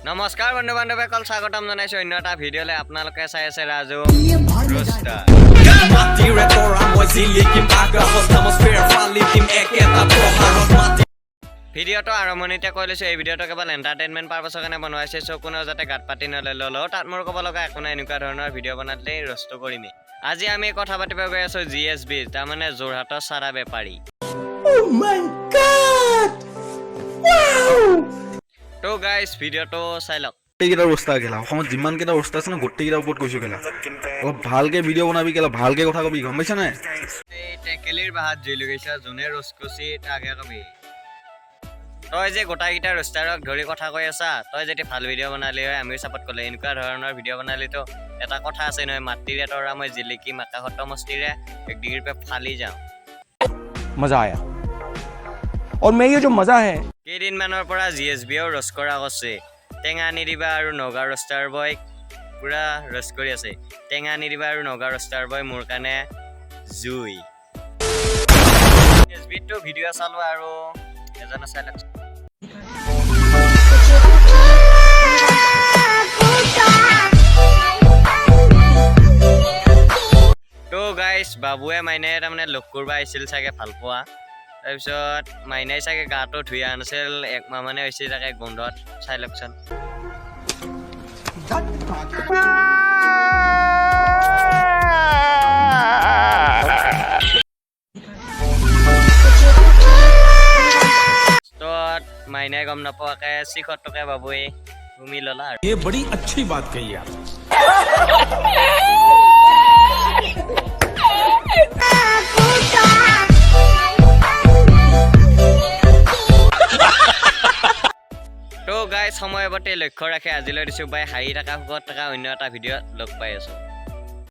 নমস্কাৰ বন্ধু বান্ধৱীসকল স্বাগতম জনাইছো অন্য এটা ভিডিঅ'লৈ আপোনালোকে চাই আছে ৰাজু ৰোষ্টাৰ ভিডিঅ'টো আৰম্ভণিতে কৈ লৈছো এই ভিডিঅ'টো কেৱল এণ্টাৰটেইনমেণ্ট পাৰপাছৰ কাৰণে বনোৱা হৈছে চ' কোনেও যাতে গাত পাতি নল'লেও তাত মোৰ ক'ব লগা একো নাই এনেকুৱা ধৰণৰ ভিডিঅ' বনালেই ৰষ্ট কৰিমেই আজি আমি কথা পাতিব গৈ আছো জিএছবি তাৰমানে যোৰহাটৰ চাৰা বেপাৰী তো গাইজ ভিডিঅ'টো চাই লওক গোটেইকেইটা অৱস্থা খেলা অসমত যিমানকেইটা অৱস্থা আছে ন গোটেইকেইটাৰ ওপৰত কৈছো খেলা অলপ ভালকে ভিডিঅ' বনাবি খেলা ভালকে কথা কবি গম পাইছা নাই এই টেকেলিৰ বাহাত জুই লগাইছা যোনে ৰচকুচি তাকে কবি তই যে গোটাইকেইটা ৰোষ্টাৰক ধৰি কথা কৈ আছা তই যদি ভাল ভিডিঅ' বনালি হয় আমিও ছাপোৰ্ট কৰিলে এনেকুৱা ধৰণৰ ভিডিঅ' বনালিতো এটা কথা আছে নহয় মাটিৰে তৰা মই জিলিকি মাকাহত মস্তিৰে এক ডিগ্ৰীৰ পৰা ফালি যাওঁ मजा आया और मैं ये जो मजा है কেইদিনমানৰ পৰা জিএছবিও ৰচ কৰা গৈছে টেঙা নিদিবা আৰু নগা ৰষ্টাৰ বয় পুৰা ৰচ কৰি আছে টেঙা নিদিবা আৰু নগা ৰষ্টাৰ বয় মোৰ কাৰণে জুই জিএছবিটো ভিডিঅ' চালো আৰু এজনে চাই লাগছে তো গাইজ বাবুৱে মাইনে তাৰমানে লগ কৰিব আহিছিল চাগে ভাল পোৱা তাৰপিছত মাইনাই চাগে গাটো ধুই আনিছিল একমাহ মানে হৈছে তাকে গোন্ধত চাই লওকচোন মাইনাই গম নাপোৱাকে চিখতকে বাবুৱে ঘুমি ললা আৰু ये बड़ी अच्छी बात कही आप তো গাইজ সময়ৱতে লক্ষ্য ৰাখি আজিলৈ দিছো বাই হাঁহি থকা সুখত থকা অন্য এটা ভিডিঅ'ত লগ পাই আছো